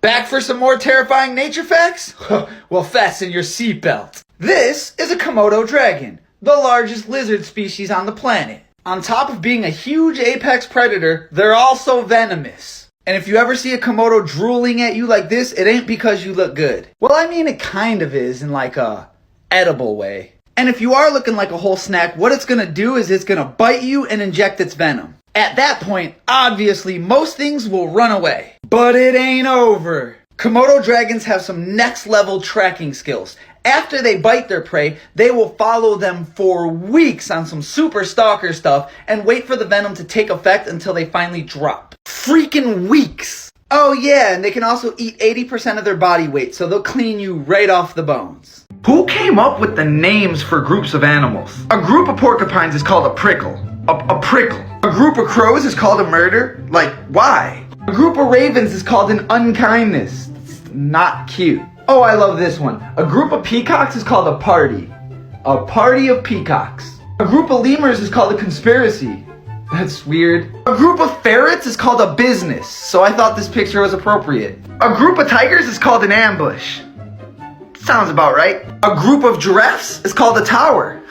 Back for some more terrifying nature facts? Well, fasten your seatbelt. This is a Komodo dragon, the largest lizard species on the planet. On top of being a huge apex predator, they're also venomous. And if you ever see a Komodo drooling at you like this, it ain't because you look good. Well, I mean, it kind of is in like a edible way. And if you are looking like a whole snack, what it's gonna do is it's gonna bite you and inject its venom. At that point, obviously, most things will run away. But it ain't over. Komodo dragons have some next level tracking skills. After they bite their prey, they will follow them for weeks on some super stalker stuff and wait for the venom to take effect until they finally drop. Freaking weeks! Oh yeah, and they can also eat 80% of their body weight, so they'll clean you right off the bones. Who came up with the names for groups of animals? A group of porcupines is called a prickle. A prickle. A group of crows is called a murder? Like, why? A group of ravens is called an unkindness. It's not cute. Oh, I love this one. A group of peacocks is called a party. A party of peacocks. A group of lemurs is called a conspiracy. That's weird. A group of ferrets is called a business, so I thought this picture was appropriate. A group of tigers is called an ambush. Sounds about right. A group of giraffes is called a tower.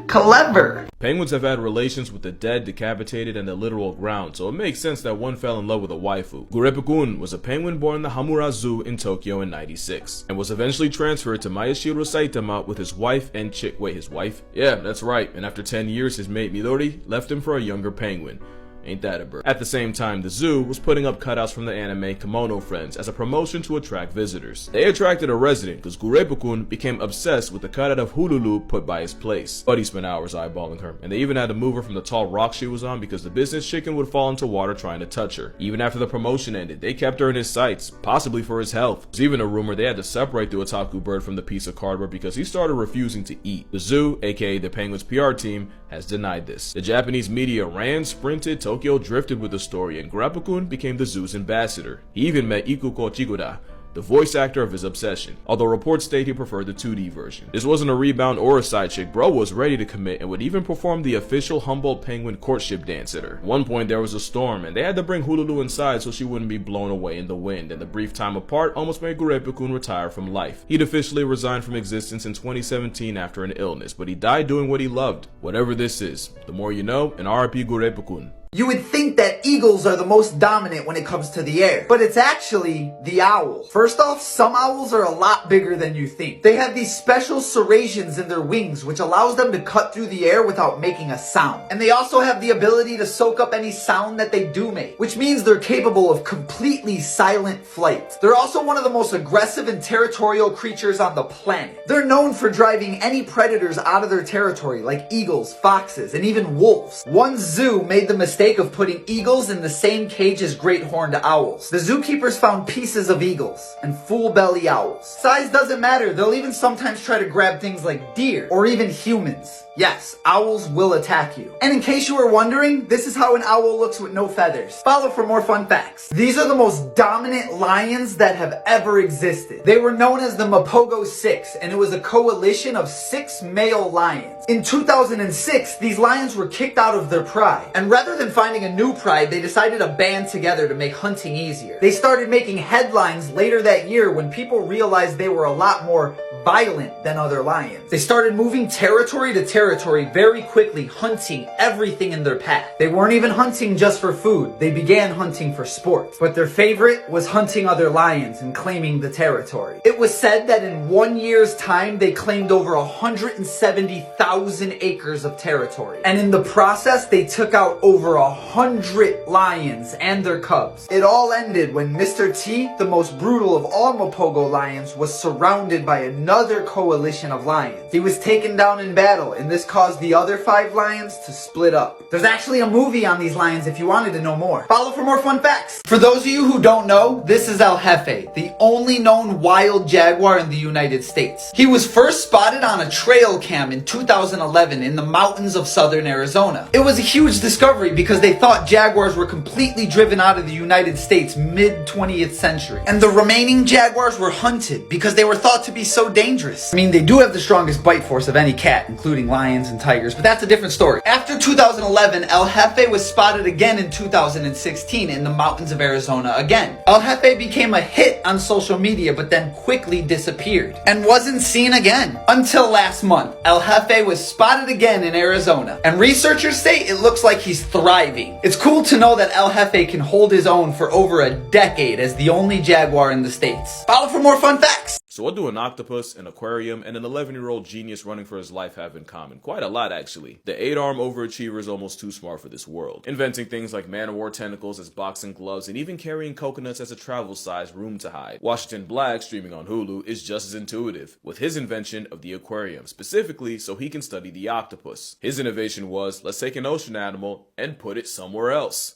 Clever. Penguins have had relations with the dead, decapitated, and the literal ground, so it makes sense that one fell in love with a waifu. Gurepukun was a penguin born in the Hamura Zoo in Tokyo in '96, and was eventually transferred to Mayashiro Saitama with his wife and his wife? Yeah, that's right, and after 10 years his mate Midori left him for a younger penguin. Ain't that a bird? At the same time, the zoo was putting up cutouts from the anime Kimono Friends as a promotion to attract visitors. They attracted a resident because Gurepukun became obsessed with the cutout of Hululu put by his place. Buddy spent hours eyeballing her, and they even had to move her from the tall rock she was on because the business chicken would fall into water trying to touch her. Even after the promotion ended, they kept her in his sights, possibly for his health. There's even a rumor they had to separate the otaku bird from the piece of cardboard because he started refusing to eat. The zoo, aka the Penguins PR team, has denied this. The Japanese media ran, sprinted, Tokyo drifted with the story, and Gurepukun became the zoo's ambassador. He even met Ikuko Chiguda, the voice actor of his obsession, although reports state he preferred the 2D version. This wasn't a rebound or a side chick, bro was ready to commit and would even perform the official Humboldt penguin courtship dance at her. At one point there was a storm and they had to bring Hululu inside so she wouldn't be blown away in the wind, and the brief time apart almost made Gurepukun retire from life. He'd officially resigned from existence in 2017 after an illness, but he died doing what he loved. Whatever this is, the more you know, and RIP Gurepukun. You would think that eagles are the most dominant when it comes to the air, but it's actually the owl. First off, some owls are a lot bigger than you think. They have these special serrations in their wings, which allows them to cut through the air without making a sound. And they also have the ability to soak up any sound that they do make, which means they're capable of completely silent flight. They're also one of the most aggressive and territorial creatures on the planet. They're known for driving any predators out of their territory, like eagles, foxes, and even wolves. One zoo made the mistake of putting eagles in the same cage as great horned owls. The zookeepers found pieces of eagles and full belly owls. Size doesn't matter, they'll even sometimes try to grab things like deer or even humans. Yes, owls will attack you. And in case you were wondering, this is how an owl looks with no feathers. Follow for more fun facts. These are the most dominant lions that have ever existed. They were known as the Mapogo 6, and it was a coalition of 6 male lions. In 2006, these lions were kicked out of their pride, and rather than finding a new pride, they decided to band together to make hunting easier. They started making headlines later that year when people realized they were a lot more violent than other lions. They started moving territory to territory very quickly, hunting everything in their path. They weren't even hunting just for food. They began hunting for sport. But their favorite was hunting other lions and claiming the territory. It was said that in 1 year's time, they claimed over 170,000 acres of territory. And in the process, they took out over 100 lions and their cubs. It all ended when Mr. T, the most brutal of all Mapogo lions, was surrounded by another coalition of lions. He was taken down in battle, and this caused the other 5 lions to split up. There's actually a movie on these lions if you wanted to know more. Follow for more fun facts. For those of you who don't know, this is El Jefe, the only known wild jaguar in the United States. He was first spotted on a trail cam in 2011 in the mountains of southern Arizona. It was a huge discovery because because they thought jaguars were completely driven out of the United States mid-20th century. And the remaining jaguars were hunted because they were thought to be so dangerous. I mean, they do have the strongest bite force of any cat, including lions and tigers, but that's a different story. After 2011, El Jefe was spotted again in 2016 in the mountains of Arizona again. El Jefe became a hit on social media, but then quickly disappeared and wasn't seen again. Until last month, El Jefe was spotted again in Arizona, and researchers say it looks like he's thriving. It's cool to know that El Jefe can hold his own for over a decade as the only jaguar in the States. Follow for more fun facts. So what do an octopus, an aquarium, and an 11-year-old genius running for his life have in common? Quite a lot, actually. The 8-arm overachiever is almost too smart for this world, inventing things like man-o-war tentacles as boxing gloves and even carrying coconuts as a travel-size room to hide. Washington Black, streaming on Hulu, is just as intuitive, with his invention of the aquarium, specifically so he can study the octopus. His innovation was, let's take an ocean animal and put it somewhere else.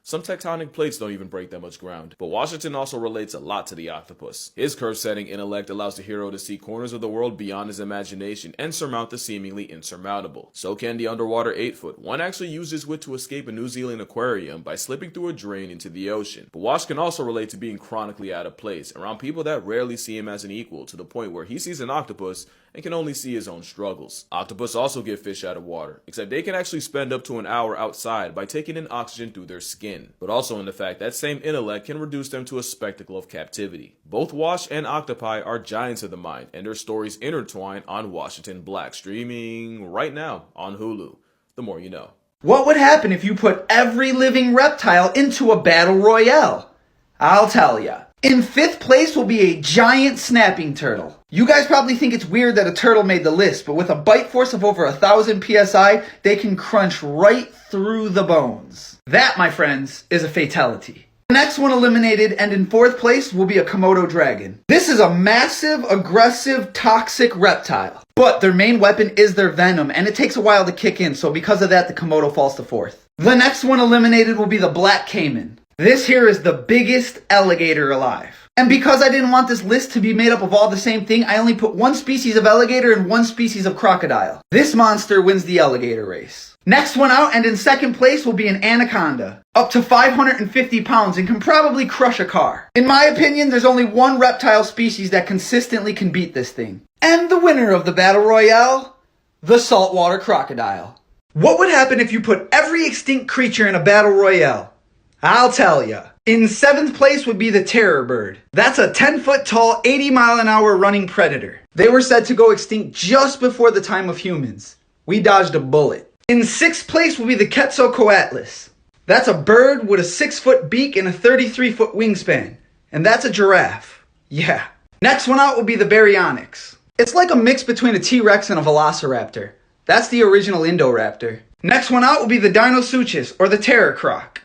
Some tectonic plates don't even break that much ground, but Washington also relates a lot to the octopus. His curve-setting intellect allows the hero to see corners of the world beyond his imagination and surmount the seemingly insurmountable. So can the underwater 8-foot. One actually used his wit to escape a New Zealand aquarium by slipping through a drain into the ocean. But Wash can also relate to being chronically out of place around people that rarely see him as an equal, to the point where he sees an octopus and can only see his own struggles. Octopus also get fish out of water, except they can actually spend up to an hour outside by taking in oxygen through their skin, but also in the fact that same intellect can reduce them to a spectacle of captivity. Both Wash and octopi are giants of the mind, and their stories intertwine on Washington Black, streaming right now on Hulu. The more you know. What would happen if you put every living reptile into a battle royale? I'll tell ya. In 5th place will be a giant snapping turtle. You guys probably think it's weird that a turtle made the list, but with a bite force of over 1,000 psi, they can crunch right through the bones. That, my friends, is a fatality. The next one eliminated, and in 4th place, will be a Komodo dragon. This is a massive, aggressive, toxic reptile. But their main weapon is their venom, and it takes a while to kick in, so because of that, the Komodo falls to 4th. The next one eliminated will be the black caiman. This here is the biggest alligator alive. And because I didn't want this list to be made up of all the same thing, I only put one species of alligator and one species of crocodile. This monster wins the alligator race. Next one out, and in 2nd place, will be an anaconda. Up to 550 pounds and can probably crush a car. In my opinion, there's only one reptile species that consistently can beat this thing. And the winner of the battle royale, the saltwater crocodile. What would happen if you put every extinct creature in a battle royale? I'll tell ya. In 7th place would be the terror bird. That's a 10-foot tall, 80-mile-an-hour running predator. They were said to go extinct just before the time of humans. We dodged a bullet. In 6th place will be the Quetzalcoatlus. That's a bird with a 6-foot beak and a 33-foot wingspan. And that's a giraffe. Yeah. Next one out will be the Baryonyx. It's like a mix between a T-Rex and a Velociraptor. That's the original Indoraptor. Next one out will be the Dinosuchus, or the terror croc.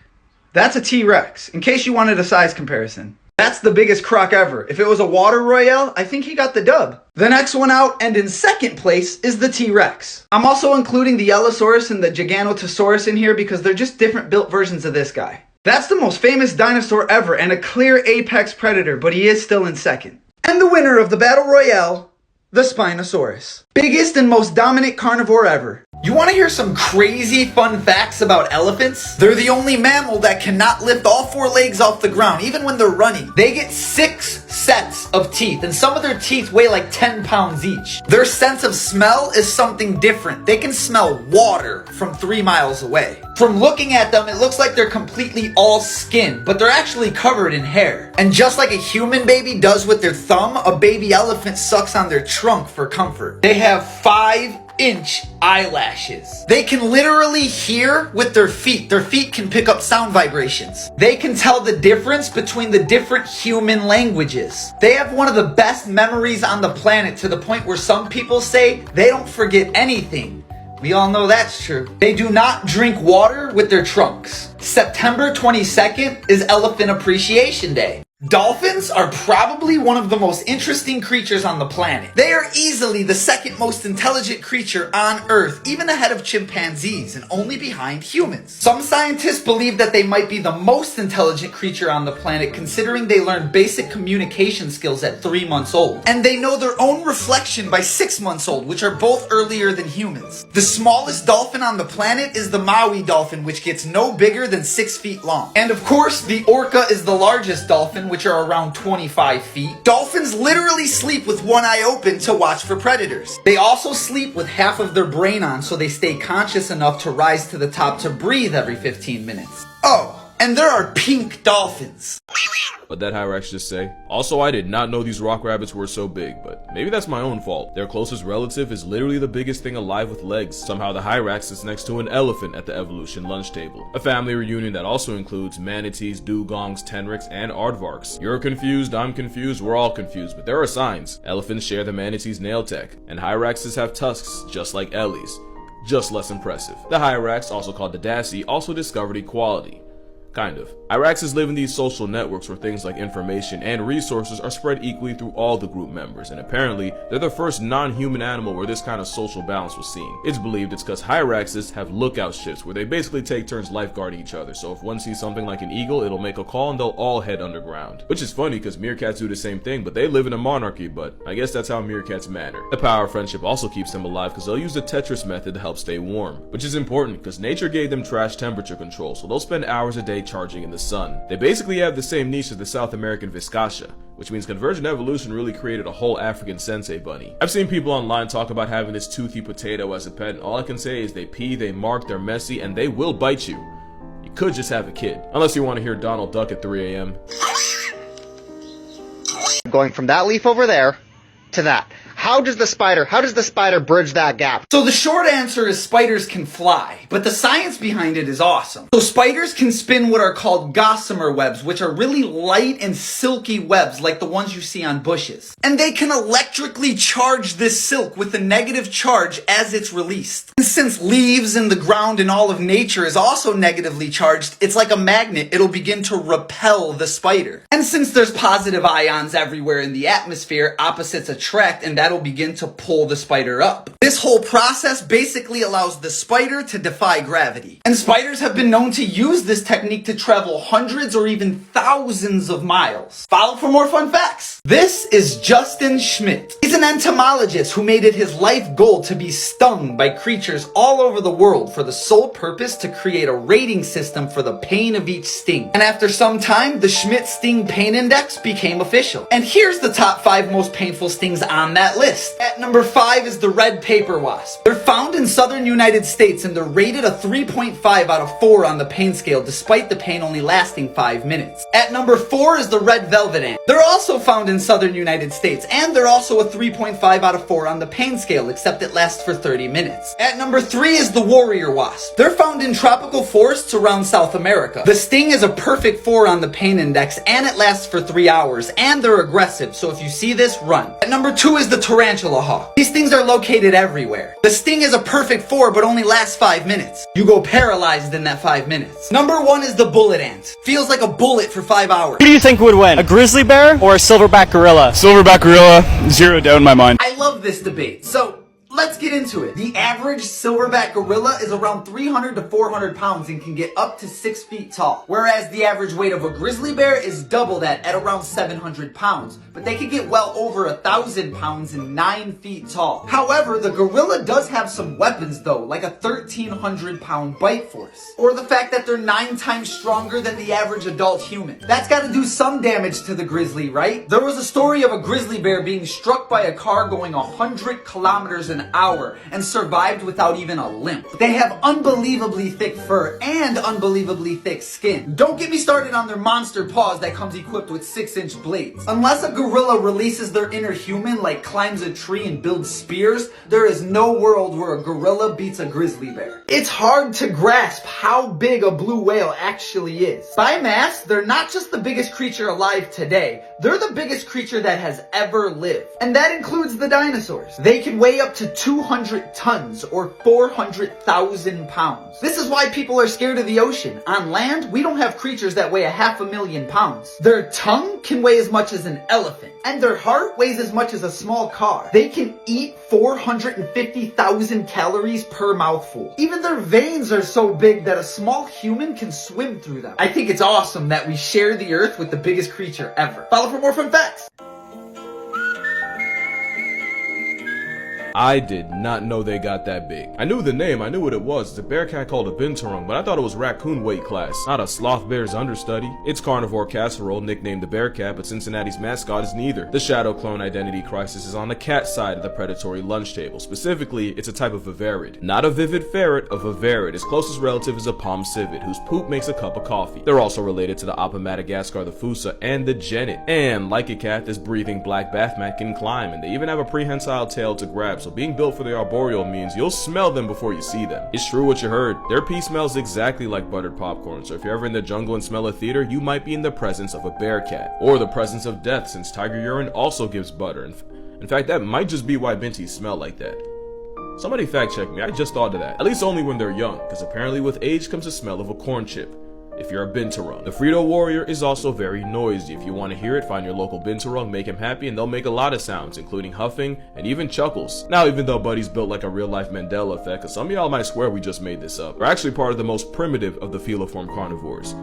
That's a T-Rex, in case you wanted a size comparison. That's the biggest croc ever. If it was a water royale, I think he got the dub. The next one out, and in 2nd place, is the T-Rex. I'm also including the Allosaurus and the Giganotosaurus in here because they're just different built versions of this guy. That's the most famous dinosaur ever and a clear apex predator, but he is still in 2nd. And the winner of the battle royale, the Spinosaurus. Biggest and most dominant carnivore ever. You want to hear some crazy fun facts about elephants? They're the only mammal that cannot lift all 4 legs off the ground, even when they're running. They get 6 sets of teeth, and some of their teeth weigh like 10 pounds each. Their sense of smell is something different. They can smell water from 3 miles away. From looking at them, it looks like they're completely all skin, but they're actually covered in hair. And just like a human baby does with their thumb, a baby elephant sucks on their trunk for comfort. They have 5-inch eyelashes. They can literally hear with their feet. Their feet can pick up sound vibrations. They can tell the difference between the different human languages. They have one of the best memories on the planet, to the point where some people say they don't forget anything. We all know that's true. They do not drink water with their trunks. September 22nd is Elephant Appreciation Day. Dolphins are probably one of the most interesting creatures on the planet. They are easily the second most intelligent creature on Earth, even ahead of chimpanzees and only behind humans. Some scientists believe that they might be the most intelligent creature on the planet, considering they learn basic communication skills at 3 months old. And they know their own reflection by 6 months old, which are both earlier than humans. The smallest dolphin on the planet is the Maui dolphin, which gets no bigger than 6 feet long. And of course, the orca is the largest dolphin, which are around 25 feet. Dolphins literally sleep with one eye open to watch for predators. They also sleep with half of their brain on, so they stay conscious enough to rise to the top to breathe every 15 minutes. Oh, and there are pink dolphins. What'd that Hyrax just say? Also, I did not know these rock rabbits were so big, but maybe that's my own fault. Their closest relative is literally the biggest thing alive with legs. Somehow the Hyrax is next to an elephant at the evolution lunch table. A family reunion that also includes manatees, dugongs, tenrecs, and aardvarks. You're confused, I'm confused, we're all confused, but there are signs. Elephants share the manatee's nail tech, and Hyraxes have tusks just like Ellie's. Just less impressive. The Hyrax, also called the Dassie, also discovered equality. Kind of. Hyraxes live in these social networks where things like information and resources are spread equally through all the group members, and apparently, they're the first non-human animal where this kind of social balance was seen. It's believed it's because Hyraxes have lookout ships where they basically take turns lifeguarding each other, so if one sees something like an eagle, it'll make a call and they'll all head underground. Which is funny because meerkats do the same thing, but they live in a monarchy, but I guess that's how meerkats matter. The power of friendship also keeps them alive because they'll use the Tetris method to help stay warm, which is important because nature gave them trash temperature control, so they'll spend hours a day charging in the sun. They basically have the same niche as the South American Vizcacha, which means convergent evolution really created a whole African sensei bunny. I've seen people online talk about having this toothy potato as a pet, and all I can say is they pee, they mark, they're messy, and they will bite you. You could just have a kid. Unless you want to hear Donald Duck at 3 a.m. Going from that leaf over there to that. How does the spider bridge that gap? So the short answer is spiders can fly, but the science behind it is awesome. So spiders can spin what are called gossamer webs, which are really light and silky webs like the ones you see on bushes. And they can electrically charge this silk with a negative charge as it's released. And since leaves and the ground and all of nature is also negatively charged, it's like a magnet, it'll begin to repel the spider. And since there's positive ions everywhere in the atmosphere, opposites attract, and that'll begin to pull the spider up. This whole process basically allows the spider to defy gravity. And spiders have been known to use this technique to travel hundreds or even thousands of miles. Follow for more fun facts. This is Justin Schmidt. He's an entomologist who made it his life goal to be stung by creatures all over the world for the sole purpose to create a rating system for the pain of each sting. And after some time, the Schmidt Sting Pain Index became official. And here's the top 5 most painful stings on that list. At number 5 is the red paper wasp. They're found in southern United States and they're rated a 3.5 out of 4 on the pain scale, despite the pain only lasting 5 minutes. At number 4 is the red velvet ant. They're also found in southern United States and they're also a 3.5 out of 4 on the pain scale, except it lasts for 30 minutes. At number 3 is the warrior wasp. They're found in tropical forests around South America. The sting is a perfect 4 on the pain index and it lasts for 3 hours, and they're aggressive, so if you see this, run. At number 2 is the tarantula hawk. These things are located everywhere. The sting is a perfect 4 but only lasts 5 minutes. You go paralyzed in that 5 minutes. Number 1 is the bullet ant. Feels like a bullet for 5 hours. Who do you think would win? A grizzly bear or a silverback gorilla? Silverback gorilla, 0 doubt in my mind. I love this debate. So let's get into it. The average silverback gorilla is around 300 to 400 pounds and can get up to 6 feet tall. Whereas the average weight of a grizzly bear is double that at around 700 pounds. But they can get well over 1,000 pounds and 9 feet tall. However, the gorilla does have some weapons though, like a 1,300 pound bite force. Or the fact that they're 9 times stronger than the average adult human. That's gotta do some damage to the grizzly, right? There was a story of a grizzly bear being struck by a car going 100 kilometers an hour and survived without even a limp. They have unbelievably thick fur and unbelievably thick skin. Don't get me started on their monster paws that comes equipped with 6-inch blades. Unless a gorilla releases their inner human, like climbs a tree and builds spears, there is no world where a gorilla beats a grizzly bear. It's hard to grasp how big a blue whale actually is. By mass, they're not just the biggest creature alive today, they're the biggest creature that has ever lived. And that includes the dinosaurs. They can weigh up to 200 tons or 400,000 pounds. This is why people are scared of the ocean. On land, we don't have creatures that weigh 500,000 pounds. Their tongue can weigh as much as an elephant, and their heart weighs as much as a small car. They can eat 450,000 calories per mouthful. Even their veins are so big that a small human can swim through them. I think it's awesome that we share the earth with the biggest creature ever. Follow for more fun facts. I did not know they got that big. I knew the name, I knew what it was. It's a bear cat called a binturong, but I thought it was raccoon weight class, not a sloth bear's understudy. It's carnivore casserole, nicknamed the bear cat, but Cincinnati's mascot is neither. The shadow clone identity crisis is on the cat side of the predatory lunch table. Specifically, it's a type of vivarid. Not a vivid ferret, a vivarid. Its closest relative is a palm civet, whose poop makes a cup of coffee. They're also related to the Apa Madagascar, the Fusa, and the genet. And like a cat, this breathing black bathmat can climb, and they even have a prehensile tail to grab. So being built for the arboreal means you'll smell them before you see them. It's true what you heard. Their pee smells exactly like buttered popcorn, so if you're ever in the jungle and smell a theater, you might be in the presence of a bear cat. Or the presence of death, since tiger urine also gives butter. In fact, that might just be why binties smell like that. Somebody fact check me, I just thought of that. At least only when they're young, because apparently with age comes the smell of a corn chip. If you're a binturong. The Frito warrior is also very noisy. If you want to hear it, find your local binturong, make him happy, and they'll make a lot of sounds, including huffing and even chuckles. Now, even though Buddy's built like a real-life Mandela effect, because some of y'all might swear we just made this up, they're actually part of the most primitive of the feliform carnivores.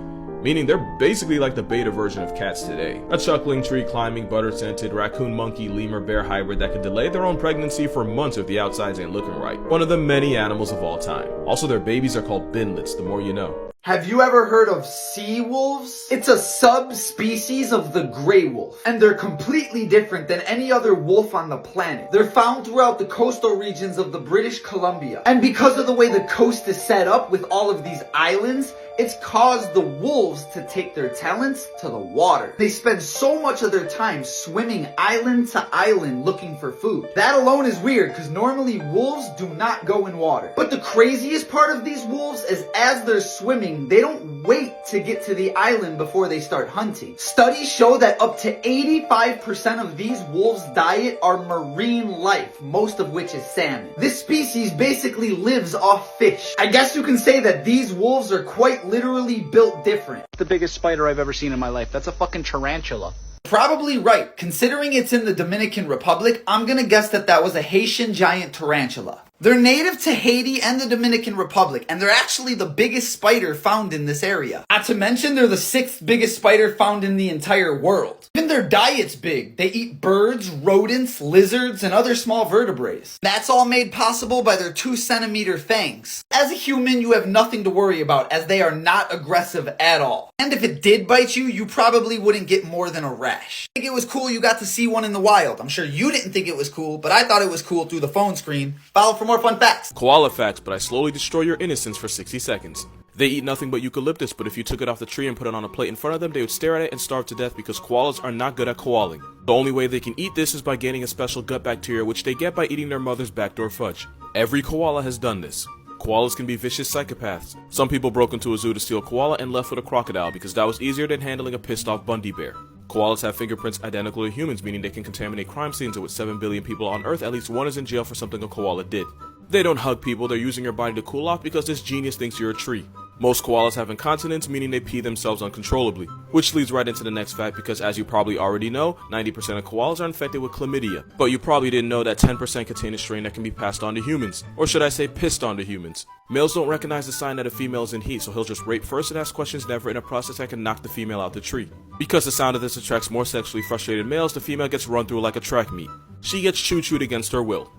Meaning they're basically like the beta version of cats today. A chuckling, tree-climbing, butter-scented, raccoon, monkey, lemur, bear hybrid that can delay their own pregnancy for months if the outsides ain't looking right. One of the many animals of all time. Also, their babies are called binlets, the more you know. Have you ever heard of sea wolves? It's a subspecies of the gray wolf, and they're completely different than any other wolf on the planet. They're found throughout the coastal regions of the British Columbia. And because of the way the coast is set up with all of these islands, it's caused the wolves to take their talents to the water. They spend so much of their time swimming island to island looking for food. That alone is weird because normally wolves do not go in water. But the craziest part of these wolves is as they're swimming, they don't wait to get to the island before they start hunting. Studies show that up to 85% of these wolves' diet are marine life, most of which is salmon. This species basically lives off fish. I guess you can say that these wolves are quite literally built different. The biggest spider I've ever seen in my life. That's a fucking tarantula. Probably right. Considering it's in the Dominican Republic, I'm gonna guess that that was a Haitian giant tarantula. They're native to Haiti and the Dominican Republic, and they're actually the biggest spider found in this area. Not to mention, they're the 6th biggest spider found in the entire world. Even their diet's big. They eat birds, rodents, lizards, and other small vertebrates. That's all made possible by their 2-centimeter fangs. As a human, you have nothing to worry about, as they are not aggressive at all. And if it did bite you, you probably wouldn't get more than a rash. I think it was cool you got to see one in the wild. I'm sure you didn't think it was cool, but I thought it was cool through the phone screen. Follow for more fun facts. Koala facts, but I slowly destroy your innocence for 60 seconds. They eat nothing but eucalyptus, but if you took it off the tree and put it on a plate in front of them, they would stare at it and starve to death because koalas are not good at koaling. The only way they can eat this is by gaining a special gut bacteria, which they get by eating their mother's backdoor fudge. Every koala has done this. Koalas can be vicious psychopaths. Some people broke into a zoo to steal a koala and left with a crocodile because that was easier than handling a pissed off Bundy bear. Koalas have fingerprints identical to humans, meaning they can contaminate crime scenes, and with 7 billion people on Earth, at least one is in jail for something a koala did. They don't hug people, they're using your body to cool off because this genius thinks you're a tree. Most koalas have incontinence, meaning they pee themselves uncontrollably. Which leads right into the next fact because, as you probably already know, 90% of koalas are infected with chlamydia. But you probably didn't know that 10% contain a strain that can be passed on to humans. Or should I say pissed on to humans. Males don't recognize the sign that a female is in heat, so he'll just rape first and ask questions never in a process that can knock the female out the tree. Because the sound of this attracts more sexually frustrated males, the female gets run through like a track meet. She gets choo-chooed against her will.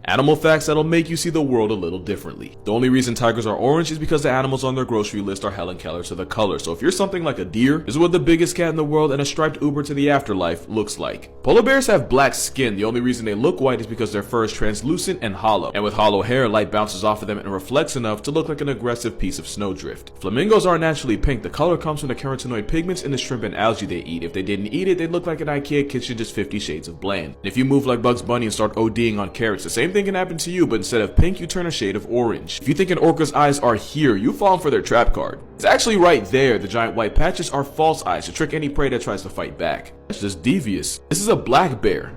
Animal facts that'll make you see the world a little differently. The only reason tigers are orange is because the animals on their grocery list are Helen Keller to the color. So if you're something like a deer, this is what the biggest cat in the world and a striped Uber to the afterlife looks like. Polar bears have black skin. The only reason they look white is because their fur is translucent and hollow. And with hollow hair, light bounces off of them and reflects enough to look like an aggressive piece of snowdrift. Flamingos are naturally pink. The color comes from the carotenoid pigments in the shrimp and algae they eat. If they didn't eat it, they'd look like an IKEA kitchen, just 50 shades of bland. And if you move like Bugs Bunny and start ODing on carrots, the same thing can happen to you, but instead of pink, you turn a shade of orange. If you think an orca's eyes are here, you've fallen for their trap card. It's actually right there. The giant white patches are false eyes to trick any prey that tries to fight back. That's just devious. This is a black bear.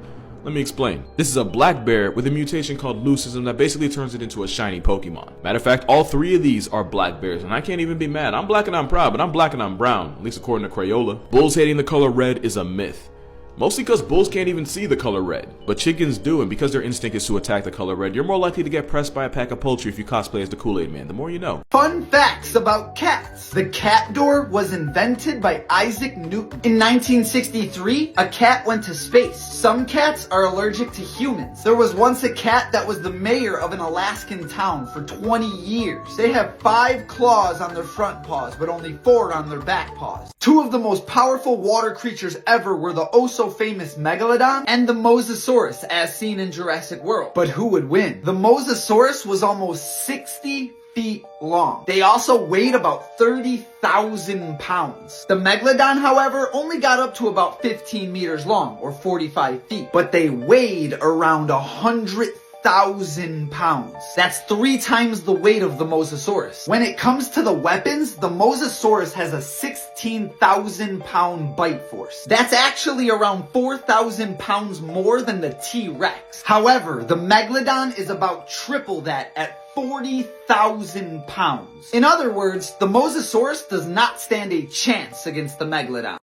Let me explain. This is a black bear with a mutation called leucism that basically turns it into a shiny Pokemon. Matter of fact, all three of these are black bears, and I can't even be mad. I'm black and I'm proud, but I'm black and I'm brown, at least according to Crayola. Bulls hating the color red is a myth. Mostly because bulls can't even see the color red, but chickens do, and because their instinct is to attack the color red, you're more likely to get pressed by a pack of poultry if you cosplay as the Kool-Aid Man. The more you know. Fun facts about cats. The cat door was invented by Isaac Newton. In 1963, a cat went to space. Some cats are allergic to humans. There was once a cat that was the mayor of an Alaskan town for 20 years. They have 5 claws on their front paws, but only 4 on their back paws. 2 of the most powerful water creatures ever were the famous Megalodon and the Mosasaurus as seen in Jurassic World. But who would win? The Mosasaurus was almost 60 feet long. They also weighed about 30,000 pounds. The Megalodon, however, only got up to about 15 meters long, or 45 feet. But they weighed around 100,000 pounds. That's 3 times the weight of the Mosasaurus. When it comes to the weapons, the Mosasaurus has a 16,000 pound bite force. That's actually around 4,000 pounds more than the T-Rex. However, the Megalodon is about triple that at 40,000 pounds. In other words, the Mosasaurus does not stand a chance against the Megalodon.